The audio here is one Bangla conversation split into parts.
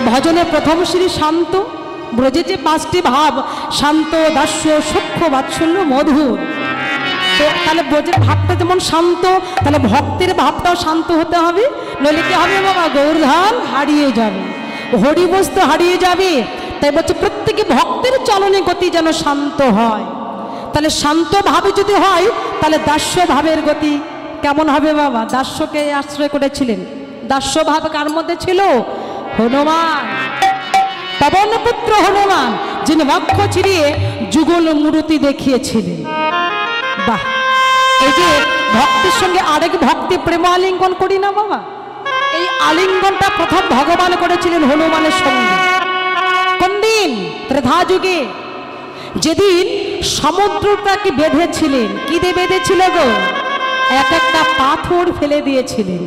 ভজনের প্রথম শ্রী শান্ত, ব্রজে যে 5টি ভাব শান্ত, দাস্য, সূক্ষ্ম, বাৎসল্য, মধুর। তো তাহলে ব্রজের ভাবটা যেমন শান্ত, তাহলে ভক্তের ভাবটাও শান্ত হতে হবে, নইলে কি হবে বাবা? গৌরধাম হারিয়ে যাবে, হরিবস্তু হারিয়ে যাবে। তাই বলছে প্রত্যেকে ভক্তের চলনে গতি যেন শান্ত হয়। তাহলে শান্ত ভাবে যদি হয় তাহলে দাস্য ভাবের গতি কেমন হবে বাবা? দাস্যকে আশ্রয় করেছিলেন। দাস্য ভাব কার মধ্যে ছিল? হনুমান, পবনপুত্র হনুমান, যিনি বক্ষ চিরিয়ে যুগল মূর্তি দেখিয়েছিলেন। বাহ! এই যে ভক্তির সঙ্গে আরেক ভক্তি প্রেম আলিঙ্গন করি না বাবা, এই আলিঙ্গনটা প্রথম ভগবান করেছিলেন হনুমানের সঙ্গে। কোন দিন? ত্রেধা যুগে, যেদিন সমুদ্রটাকে বেঁধেছিলেন। কি দিয়ে বেঁধেছিল গো? এক একটা পাথর ফেলে দিয়েছিলেন।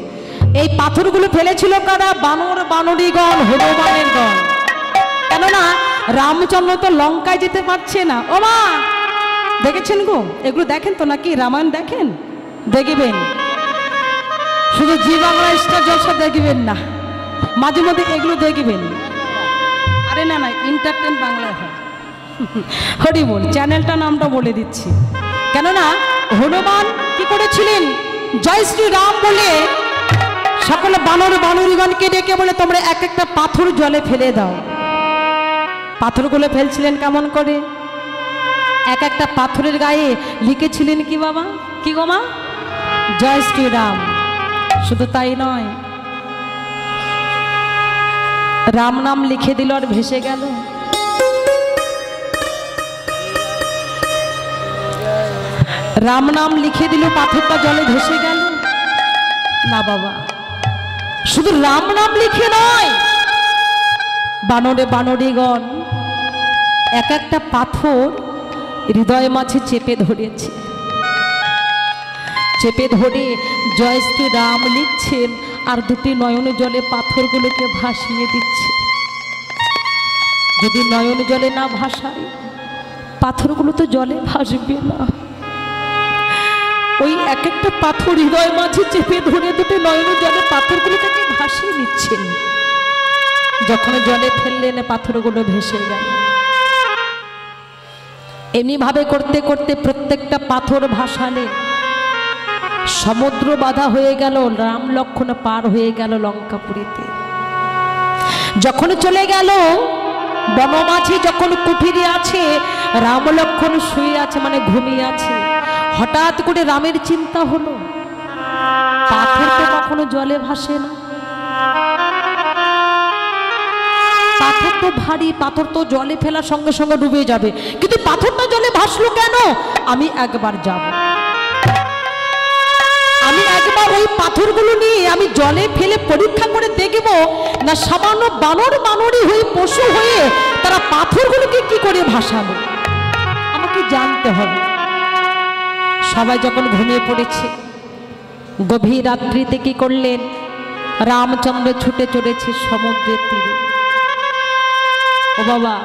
এই পাথরগুলো ফেলেছিল কারা? বানর বানরীগণ, হনুমানের গণ। কেননা রামচন্দ্র তো লঙ্কায় যেতে পারছে না। ও মা, দেখেছেন গো? এগুলো দেখেন তো নাকি? রামায়ণ দেখেন? দেখবেন, শুধু জি বাংলা স্টার জলসা দেখবেন না, মাঝে মধ্যে এগুলো দেখবেন। আরে না না, এন্টারটেন বাংলায় হয়। হরিবল চ্যানেলটা নামটা বলে দিচ্ছি। কেননা হনুমান কি করেছিলেন? জয় শ্রী রাম বলে সকল বানর বানরীগণকে ডেকে বলে তোমরা এক একটা পাথর জলে ফেলে দাও। পাথরগুলো ফেলছিলেন কেমন করে? এক একটা পাথরের গায়ে লিখেছিলেন কি বাবা? কি গো মা? জয় শ্রী রাম। শুধু তাই নয়, রাম নাম লিখে দিল আর ভেসে গেল। রাম নাম লিখে দিল, পাথরটা জলে ভেসে গেল না বাবা। শুধু রাম নাম লিখে নয়, বানরে বানরীগণ এক একটা পাথর হৃদয় মাঝে চেপে ধরেছে। চেপে ধরে জয় শ্রী রাম লিখছেন, আর দুটি নয়ন জলে পাথরগুলোকে ভাসিয়ে দিচ্ছে। যদি নয়ন জলে না ভাসায়, পাথরগুলো তো জলে ভাসবে না। ওই এক একটা পাথর হৃদয় মাঝে চেপে ধরে দুটি নয়ন জলে পাথরগুলোকে ভাসিয়ে নিচ্ছেন। যখন জলে ফেললেন, পাথরগুলো ভেসে গেল। এমনি ভাবে করতে করতে প্রত্যেকটা পাথর ভাসালে সমুদ্র বাধা হয়ে গেল। রাম লক্ষ্মণ পার হয়ে গেল লঙ্কাপুরীতে। যখন চলে গেল বনমাঝি, যখন কুঠিরে আছে, রাম লক্ষ্মণ শুয়ে আছে, মানে ঘুমিয়ে আছে। হঠাৎ করে রামের চিন্তা হলো, পাথর তো কখনো জলে ভাসে না, পাথর তো ভারী, পাথর তো জলে ফেলার সঙ্গে সঙ্গে ডুবে যাবে, কিন্তু পাথরটা জলে ভাসলো কেন? আমি একবার যাব, আমি একবার ওই পাথরগুলো নিয়ে আমি জলে ফেলে পরীক্ষা করে দেখব না সামান্য বানর বানরী হয়ে পশু হয়ে তারা পাথরগুলোকে কি করে ভাসালো, আমাকে জানতে হবে। সবাই যখন ঘুমিয়ে পড়েছে, গভীর রাত্রিতে কি করলেন? রামচন্দ্র ছুটে চলেছে সমুদ্রের তীরে। ও বাবা,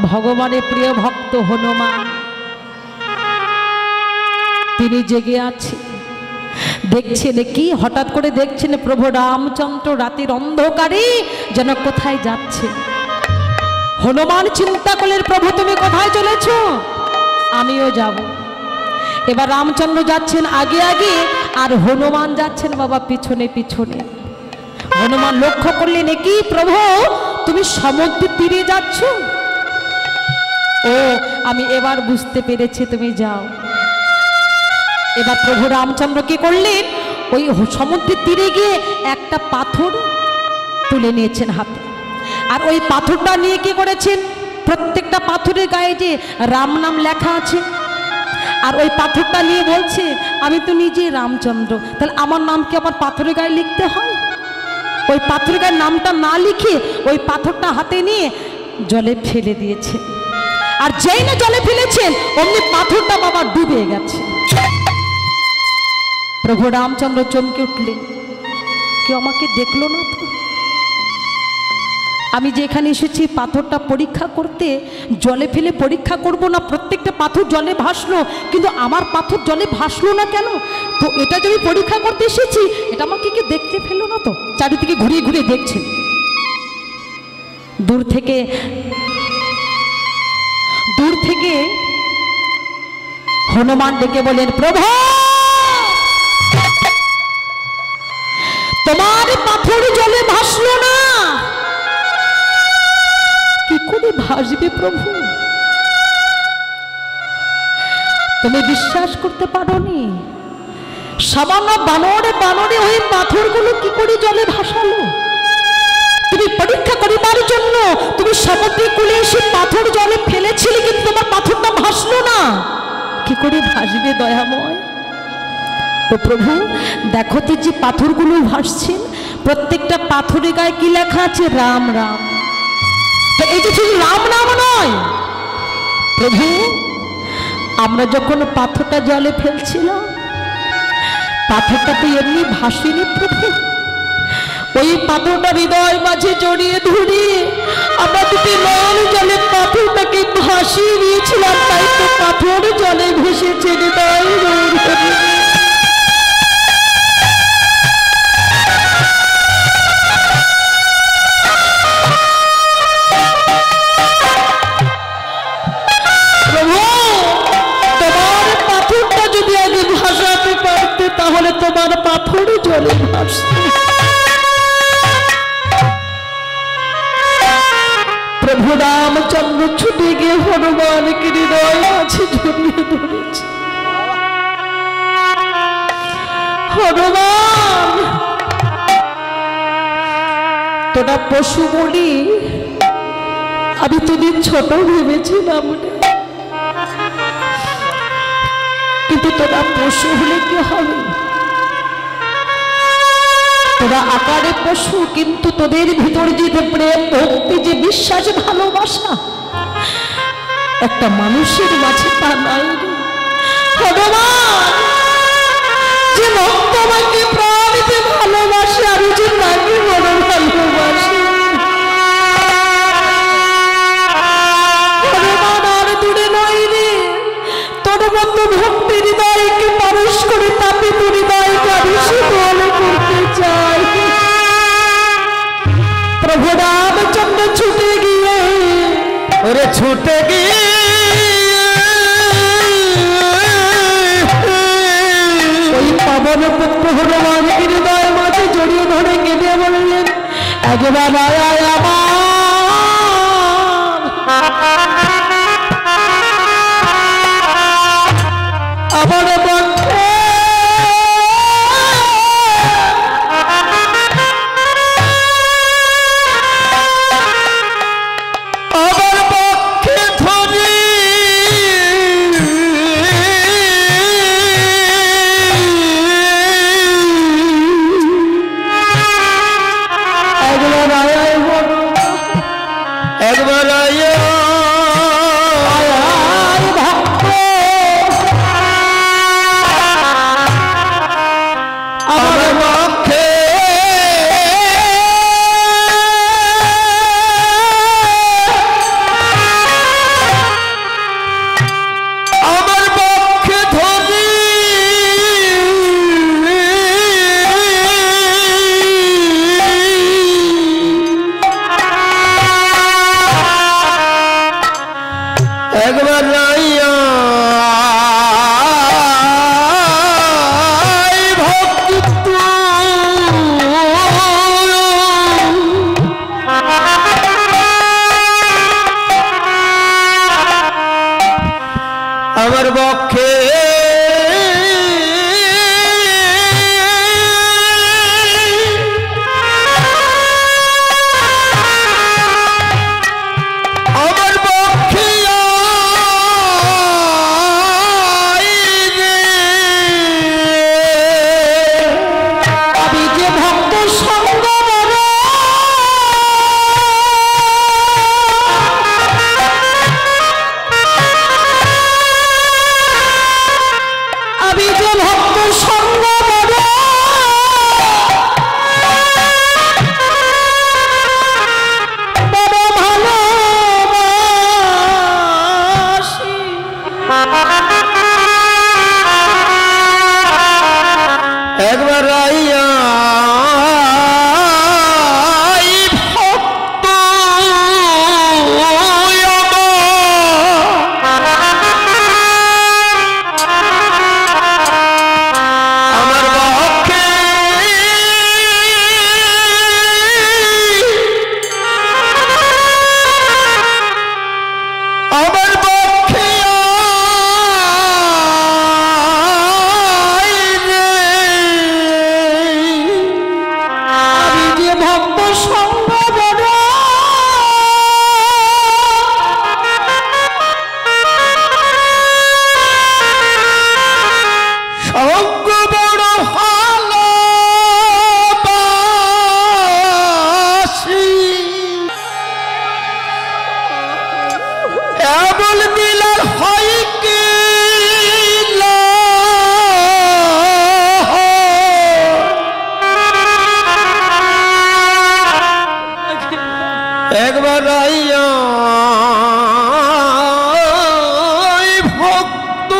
ভগবানের প্রিয় ভক্ত হনুমান তিনি জেগে আছে, দেখছেন কি? হঠাৎ করে দেখছেন প্রভু রামচন্দ্র রাতের অন্ধকারে যেন কোথায় যাচ্ছে। হনুমান চিন্তা করলেন, প্রভু তুমি কোথায় চলেছ? আমিও যাব। এবার রামচন্দ্র যাচ্ছেন আগে আগে, আর হনুমান যাচ্ছেন বাবা পিছনে পিছনে। হনুমান লক্ষ্য করলেন, কি প্রভু তুমি সমুদ্রের তীরে যাচ্ছ? ও, আমি এবার বুঝতে পেরেছি, তুমি যাও। এবার প্রভু রামচন্দ্র কি করলেন? ওই সমুদ্রের তীরে গিয়ে একটা পাথর তুলে নিয়েছেন হাতে, আর ওই পাথরটা নিয়ে কি করেছেন? প্রত্যেকটা পাথরের গায়ে যে রাম নাম লেখা আছে, আর ওই পাথরটা নিয়ে বলছে আমি তো নিজে রামচন্দ্র, তাহলে আমার নাম কি আমার পাথরের গায়ে লিখতে হয়? ওই পাথরের গায়ে নামটা না লিখে ওই পাথরটা হাতে নিয়ে জলে ফেলে দিয়েছে, আর যেই না জলে ফেলেছেন অমনি পাথরটা বাবা ডুবে গেছে। প্রভু রামচন্দ্র চমকে উঠলেন, কেউ আমাকে দেখলো না তো? আমি যেখানে এসেছি পাথরটা পরীক্ষা করতে, জলে ফেলে পরীক্ষা করব না, প্রত্যেকটা পাথর জলে ভাসলো, কিন্তু আমার পাথর জলে ভাসলো না কেন? তো এটা যদি পরীক্ষা করতে এসেছি, এটা আমাকে কি দেখতে ফেললো না তো? চারিদিকে ঘুরিয়ে ঘুরিয়ে দেখছেন। দূর থেকে হনুমান ডেকে বলেন, প্রভু তোমার পাথর জলে ভাসলো না। কি করে ভাসবে প্রভু? তুমি বিশ্বাস করতে পারোনি? সামান্য বানরে ওই পাথরগুলো কি করে জলে ভাসালো? তুমি পরীক্ষা করিবার জন্য তুমি সমুদ্রে কূলে এসে পাথর জলে ফেলেছিলে, কিন্তু তোমার পাথরটা ভাসলো না। কি করে ভাসবে দয়াময়? ও প্রভু দেখো তো, যে পাথরগুলো ভাসছেন প্রত্যেকটা পাথরের গায়ে কি লেখা আছে? রাম রাম। তো এই যে শুধু রাম রাম নয় প্রভু, আমরা যখন পাথরটা জলে ফেলছিলাম পাথরটা তো এমনি ভাসেনি প্রভু, ওই পাথরটা হৃদয় মাঝে জড়িয়ে ধরে আমরা দুটি নল জলে পাথরটাকে ভাসিয়ে দিয়েছিলাম, তাই তো পাথর জলে ভেসেছে হৃদয়। তাহলে তোমার পাথর জলে ভাসত। প্রভু রামচন্দ্র ছুটে গিয়ে হনুমানকে হৃদয় মাঝে জড়িয়ে ধরেছে। হনুমান তোরা পশু বলি আমি তোদের ছোট ভেবেছিলাম, কিন্তু তোরা পশু হলে কি হবে? তোরা আকারে পশু, কিন্তু তোদের ভিতর যে প্রেম ভক্তি, যে বিশ্বাস ভালোবাসা একটা মানুষের মাঝে তা নাই। ভগবান যে ভক্ত আমাকে প্রাণীতে ভালোবাসে, আমি যে তাকে বড় ভালোবাসি। ভগবান আর দূরে নয় রে, তোর মতো ভক্তি হৃদয়কে পরশ করে তাপে তোর হৃদয়কে আমি শীতল করতে চাই। প্রভু রামচন্দ্র ছুটে গিয়ে ওই পাবন পুত্র হনুমানকে হৃদয় মাঝে জড়িয়ে ধরে কেঁদে বললেন, একবার আয় আমার বন্ধে আমার পক্ষে ধরি একবার আমার পক্ষে একবার আইয়া ভক্ত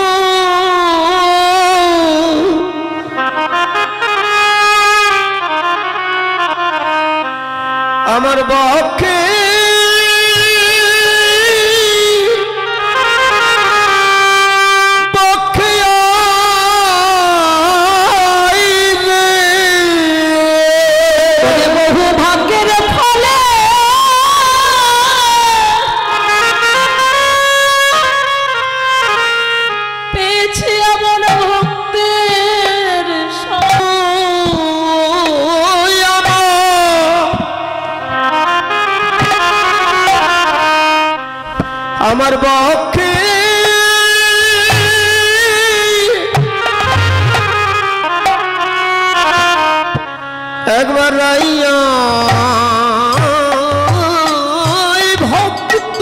আমার বক্ষে আমার বক্ষে একবার রাইয়া ভক্ত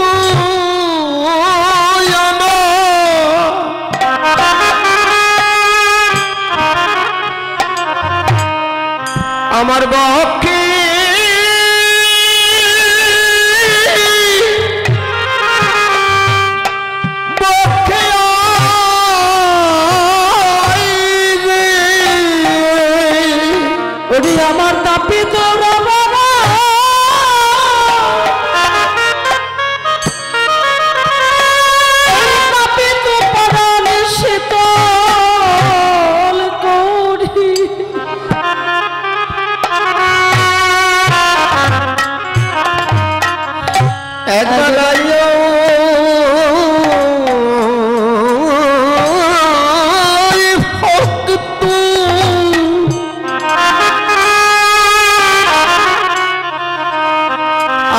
আমার বক্ষে আমার তাপে তোরা বাবা তাপে তো পরাণে শীতল করি একবার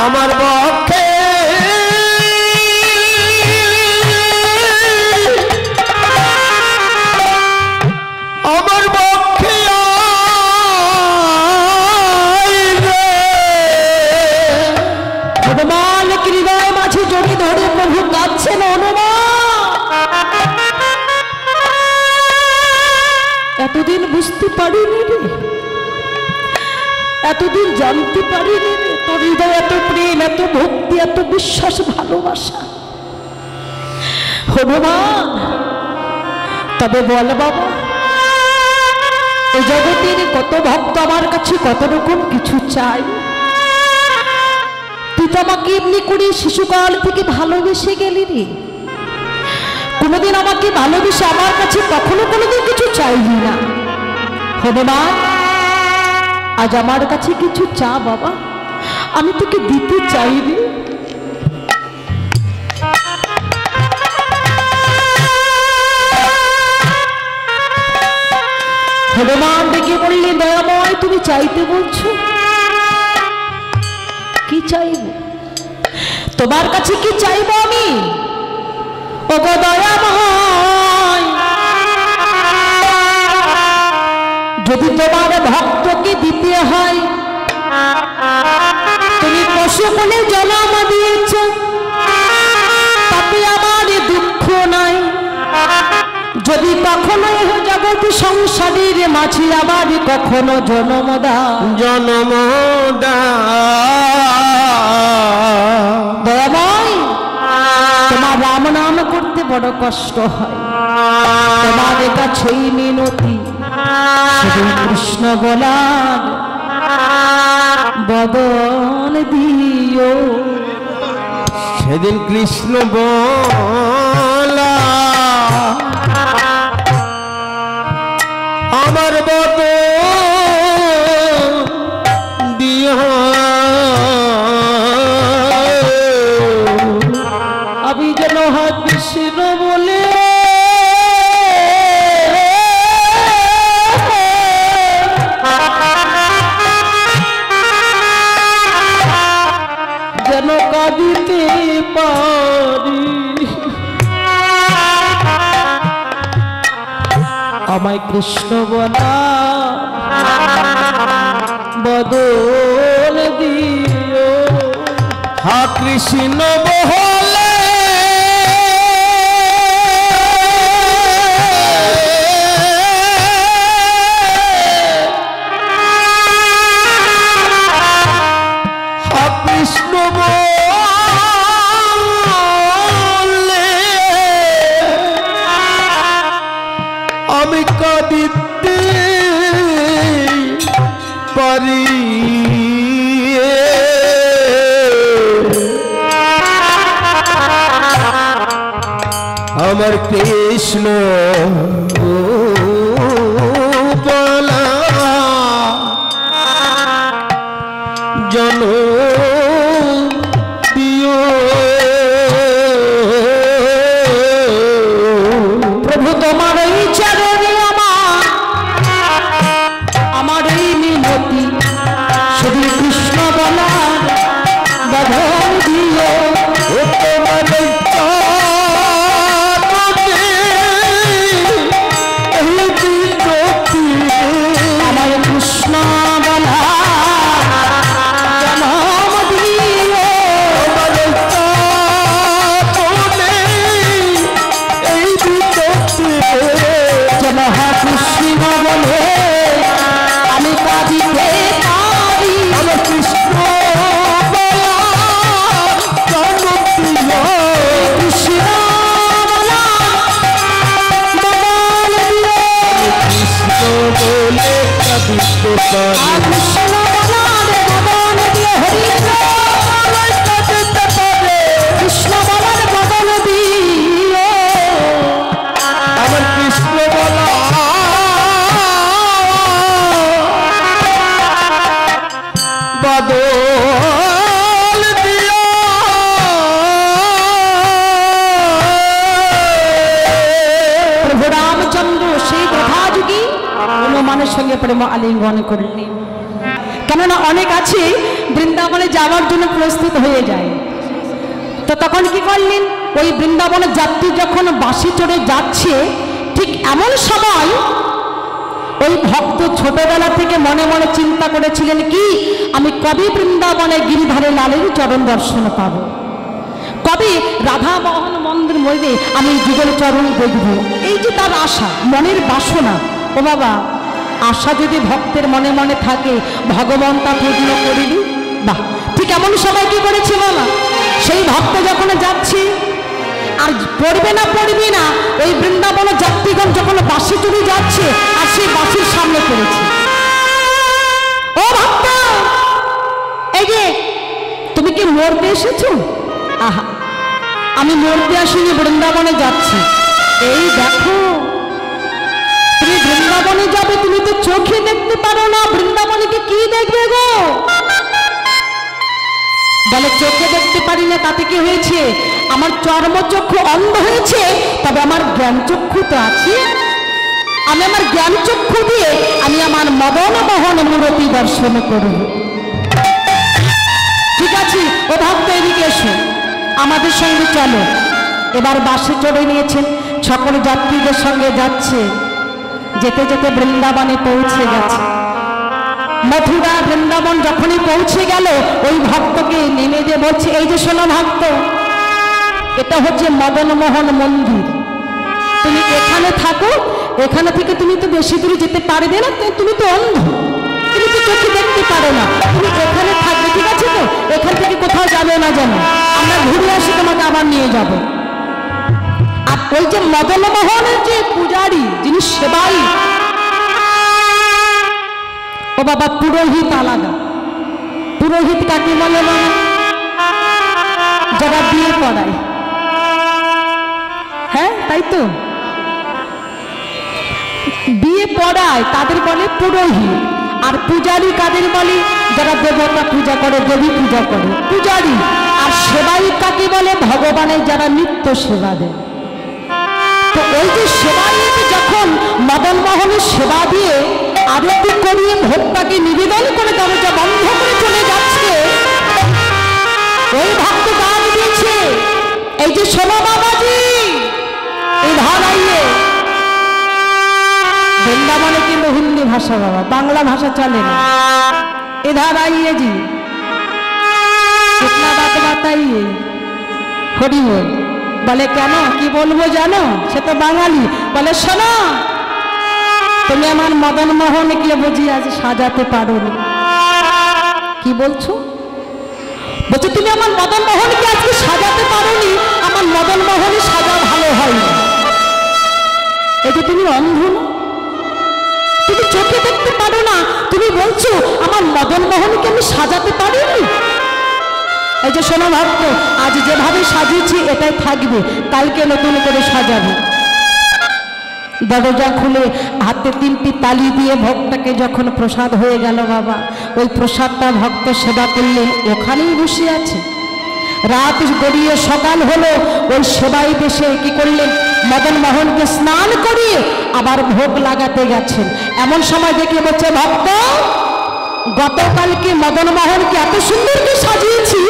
আমার বক্ষে আমার বক্ষে হনুমান হৃদয় মাঝে জড়ি ধরে প্রভু কাঁদছেন হনুমান এতদিন বুঝতে পারিনি রে এতদিন জানতে পারিনি রে তোর হৃদয় এত প্রেম এত ভক্তি এত বিশ্বাস ভালোবাসা হনুমান তবে বল বাবা এই জগতের কত ভক্ত আমার কাছে কত রকম কিছু চাই তুই তো আমাকে এমনি করে শিশুকাল থেকে ভালোবেসে গেলি রে কোনোদিন আমাকে ভালোবেসে আমার কাছে কখনো কোনোদিন কিছু চাইলি না হনুমান আজ আমার কাছে কিছু চা বাবা আমি তোকে দিতে চাইনি হনুমান ডেকে বললি দয়াময় তুমি চাইতে বলছো কি চাইব তোমার কাছে কি চাইব আমি ওগো দয়াময় যদি তোমার ভক্তকে দিতে হয় তুমি পশু বলে জন্ম দিয়েছ তাতে আমার দুঃখ নাই যদি কখনো জগৎ সংসারের মাঝে আবার কখনো জন্ম দয়াময় তোমার রাম নাম করতে বড় কষ্ট হয় তোমার কাছেই মিনতি সেদিন কৃষ্ণ বলার বদন দিও সেদিন কৃষ্ণ বলা আমার বদন দিও আমি যেন হাত কৃষ্ণ বলে যেন কাঁদিতে পারি আমায় কৃষ্ণ বলা বদল দিও হা কৃষ্ণ বহলে হা কৃষ্ণ আমার কৃষ্ণ বলা জন দিও প্রভু তোমার এই চরণে আমার এই মিনতি শুধু কৃষ্ণ বলার বদন দিও তোমার আমার কৃষ্ণ বলা জনম দিও যেন কৃষ্ণ বলে আমি কাঁদিতে পারি আমার কৃষ্ণ কৃষ্ণ বলা বদন দিও বলে কাঁদিতে পারি কৃষ্ণ বলার বদন দিও হরি কৃষ্ণ বলার বদন দিও আমার কৃষ্ণ বলা বদল দিও প্রভু রামচন্দ্র সেই যথাযুগী হনুমানের সঙ্গে প্রেম আলিঙ্গন করলেন। কেননা অনেক আছে বৃন্দাবনে যাওয়ার জন্য প্রস্তুত হয়ে যায়, তো তখন কি করলেন, ওই বৃন্দাবনের যাত্রী যখন বাসে চড়ে যাচ্ছে ঠিক এমন সময় ওই ভক্ত ছোটবেলা থেকে মনে মনে চিন্তা করেছিলেন কি, আমি কবে বৃন্দাবনে গিরিধারে লালের চরণ দর্শন পাবো, কবে রাধা মোহন মন্দির মধ্যে আমি যুগল চরণ দেখব। এই যে তার আশা, মনের বাসনা। ও বাবা, আশা যদি ভক্তের মনে মনে থাকে ভগবান তা পূর্ণ করিনি। বাহ, ঠিক এমন সময় কি করেছে বাবা, সেই ভক্ত যখন যাচ্ছে আর পড়বে না ওই বৃন্দাবন যাত্রীগণ যখন বাসে চড়ে যাচ্ছে আর সেই বাসের সামনে পড়েছে। ও ভক্ত, এই যে তুমি কি মরতে এসেছো? আহা, আমি মরতে আসিনি, বৃন্দাবনে যাচ্ছি। এই দেখো, তুমি বৃন্দাবনে যাবে, তুমি তো চোখে দেখতে পারো না, বৃন্দাবনে কি দেখবে গো? বলে চোখে দেখতে পারি না, তাতে কি হয়েছে? আমার চর্মচক্ষু অন্ধ হয়েছে, তবে আমার জ্ঞান চক্ষু তো আছে। আমি আমার জ্ঞান চক্ষু দিয়ে আমি আমার মদন মোহন মূরতি দর্শন করব। ঠিক আছে, ও ভক্ত এদিকে এসো, আমাদের সঙ্গে চলো। এবার বাসে চড়ে নিয়েছেন, সকল যাত্রীদের সঙ্গে যাচ্ছে। যেতে যেতে বৃন্দাবনে পৌঁছে গেছে। মথুরা বৃন্দাবন যখনই পৌঁছে গেল, ওই ভক্তকে নেমে দিয়ে বলছে, এই যে শোনো ভক্ত, এটা হচ্ছে মদন মোহন মন্দির, তুমি এখানে থাকো, এখানে থেকে তুমি তো বেশি দূরে যেতে পারবে না, তুমি তো অন্ধ, তুমি তো চোখে দেখতে পারো না, তুমি এখানে থাকবে, ঠিক আছে তো? এখান থেকে কোথাও যাবে না, যেন আমরা ঘুরে আসি, তোমাকে আবার নিয়ে যাব। আর ওই যে মদন মোহনের যে পূজারী, যিনি সেবাই, ও বাবা, পুরোহিত আলাদা। পুরোহিত কাকে বলে? মানে যারা বিয়ে পড়ায়, হ্যাঁ তাই তো, বিয়ে পড়ায় তাদের বলে পুরোহিত। আর পূজারী কাদের বলে? যারা দেবতা পূজা করে, দেবী পূজা করে, পূজারী। আর সেবাই কাকে বলে? ভগবানের যারা নিত্য সেবা দেয়। তো ওই যে সেবাই যখন মদন মোহনের সেবা দিয়ে আরতি করিয়ে ভোক্তাকে নিবেদন করে দরজা বন্ধ করে চলে যাচ্ছে, ওই ভক্ত গান দিয়েছে, এই যে শোনো বাবাজি, ইধার আইয়ে। বৃন্দাবনে কিন্তু হিন্দি ভাষা বাবা, বাংলা ভাষা চলে না। इधर आइए जी, कितना बात बताइए। हरि बोल। বলে কেন, কি বলবো জানো? সে তো বাঙালি। বলে শোনো, তুমি আমার মদন মোহনকে বুঝি আজ সাজাতে পারোনি। কি বলছো? বলছো তুমি আমার মদন মোহনকে আজকে সাজাতে পারোনি। আমার মদন মোহনই সাজা ভালো হয়নি। এই যে তুমি অন্ধ না, তুমি চোখে দেখতে পারো না, তুমি বলছো আমার মদন মোহনকে আমি সাজাতে পারিনি। ও এই যে শোনো ভক্ত, আজ যেভাবে সাজিয়েছি এটাই থাকবে, কালকে নতুন করে সাজাবো। দরজা খুলে হাতে 3টি তালি দিয়ে ভক্তকে যখন প্রসাদ হয়ে গেল বাবা, ওই প্রসাদটা ভক্ত সেবা করলেন, ওখানেই বসে আছে। রাত গড়িয়ে সকাল হলো, ওই সেবাই দেশে কি করলেন, মদন মোহনকে স্নান করিয়ে আবার ভোগ লাগাতে গেছেন। এমন সময় দেখে বলছে, ভক্ত গতকালকে মদন মোহনকে এত সুন্দর করে সাজিয়েছি,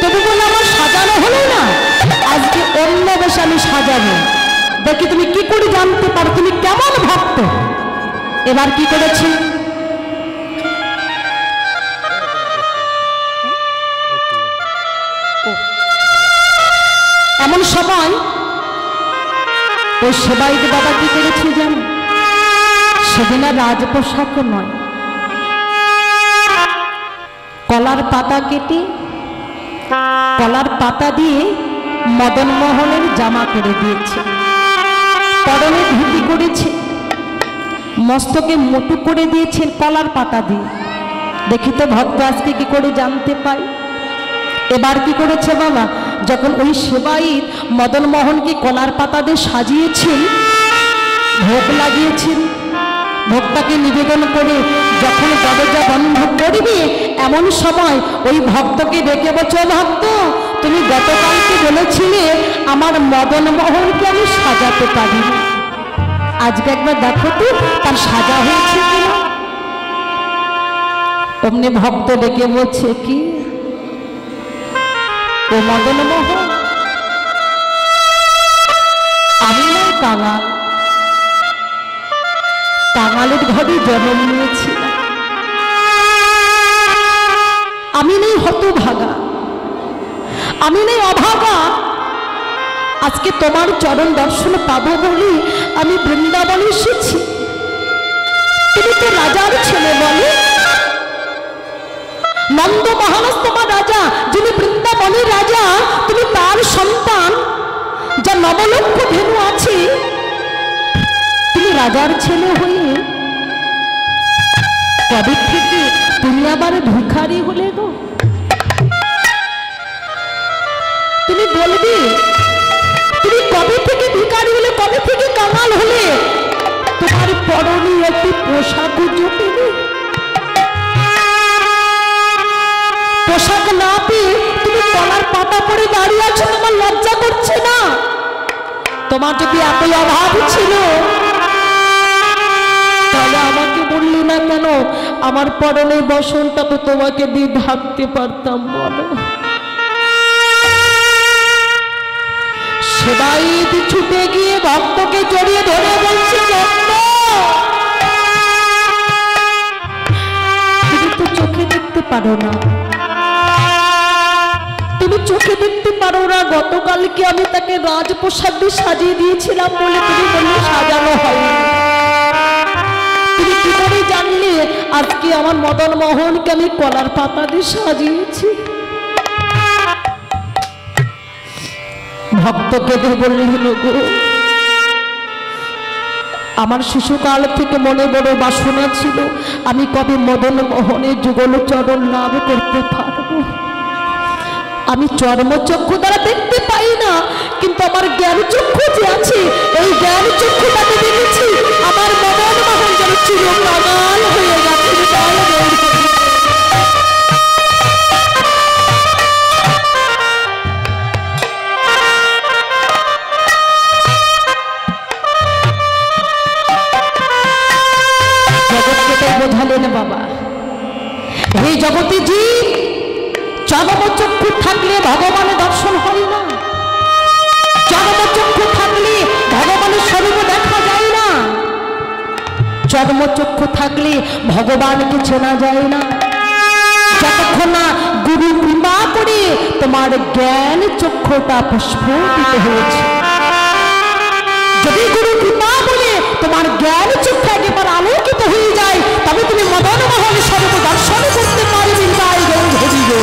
তবু বলে আমার সাজানো হলো না, আজকে অন্য বেশে আমি সাজাবো, দেখি তুমি কি করে জানতে পারো তুমি কেমন ভক্ত। এবার কি করেছি, এমন সময় ওই সেবাইতে বাবা কি করেছি জানো, সেদিন আর রাজপোশাক নয়, কলার পাতা কেটে কলার পাতা দিয়ে মদন মোহনের জামা করে দিয়েছে, পরনে ধুতি করেছে, মস্তকে মুটু করে দিয়েছেন কলার পাতা দিয়ে। দেখি তো ভক্ত আজকে কি করে জানতে পাই। এবার কি করেছে বাবা, যখন ওই সেবাই মদন মোহনকে কলার পাতা দিয়ে সাজিয়েছেন, ভোগ লাগিয়েছেন, ভোগটাকে নিবেদন করে যখন দরজা বন্ধ করবে, এমন সময় ওই ভক্তকে ডেকে বলছে, ভক্ত তুমি গতকালকে বলেছিলে আমার মদন মোহনকে আমি সাজাতে পারি না, আজকে একবার দেখো তো তার সাজা হয়েছে কিনা। অমনি ভক্ত ডেকে বলছে, কি ও মদন মোহন, আমি না কাঙাল, কাঙালের ঘরে জন্ম নিয়েছিলাম, আমি নেই হতভাগা, আমি নেই অভাগা, আজকে তোমার চরণ দর্শন পাবো বলে আমি বৃন্দাবনে এসেছি। তুমি তো রাজার ছেলে বলে, নন্দ মহারাজ তোমার রাজা, যিনি বৃন্দাবনের রাজা, তুমি তার সন্তান, যা 9 লক্ষ ধেনু আছে, তুমি রাজার ছেলে হয়ে কবে থেকে তুমি আবার ভিখারি হলে গো? তুমি বলবি তুমি কবে থেকে ভিখারি হলে, কবে থেকে কাঙাল হলে? তোমার পরনে একটি পোশাক জোটেনি, পোশাক না পেয়ে তুমি কলার পাতা পরে দাঁড়িয়ে আছো, তোমার লজ্জা করছে না? তোমার যদি এতই অভাব ছিল তাহলে আমাকে বললি না কেন? আমার পরনে বসনটা তো তোমাকে দিয়ে ঢাকতে পারতাম, বলো। সেবাই ছুটে গিয়ে ভক্তকে জড়িয়ে ধরে বলছে, তুমি তো চোখে দেখতে পারো না, তুমি চোখে দেখতে পারো না, গতকালকে আমি তাকে রাজপ্রসাদ দিয়ে সাজিয়ে দিয়েছিলাম বলে তুমি বললে সাজানো হয়নি। তুমি কি করে জানলে আজকে আমার মদন মোহনকে আমি কলার পাতা দিয়ে সাজিয়েছি? ভক্ত কেঁদে বললেন, গো আমার শিশুকাল থেকে মনে বড় বাসনা ছিল, আমি কবে মদন মোহনের যুগল চরণ লাভ করতে পারবো। আমি চর্মচক্ষু দ্বারা দেখতে পাই না, কিন্তু আমার জ্ঞান চক্ষু যে আছে, এই জ্ঞান চক্ষুটাকে দেখেছি আমার মদন মোহন যেন চিরকাল হয়ে গেছে। জগৎকে বোঝালেন বাবা, এই জগতে জীব চর্মচক্ষু থাকলে ভগবানের দর্শন হয় না, চর্মচক্ষু থাকলে ভগবানের স্বরূপ দেখা যায় না, চর্মচক্ষু থাকলে ভগবানকে চেনা যায় না, যতক্ষণ না গুরু কৃপা করে তোমার জ্ঞান চক্ষুটা প্রস্ফুটিত হয়েছে। যদি গুরু কৃপা বলে তোমার জ্ঞান চক্ষু একেবারে আলোকিত হয়ে যায়, তবে তুমি মদন মোহন স্বরূপ দর্শন করতে পারবে। তাই গৌর হরি গো।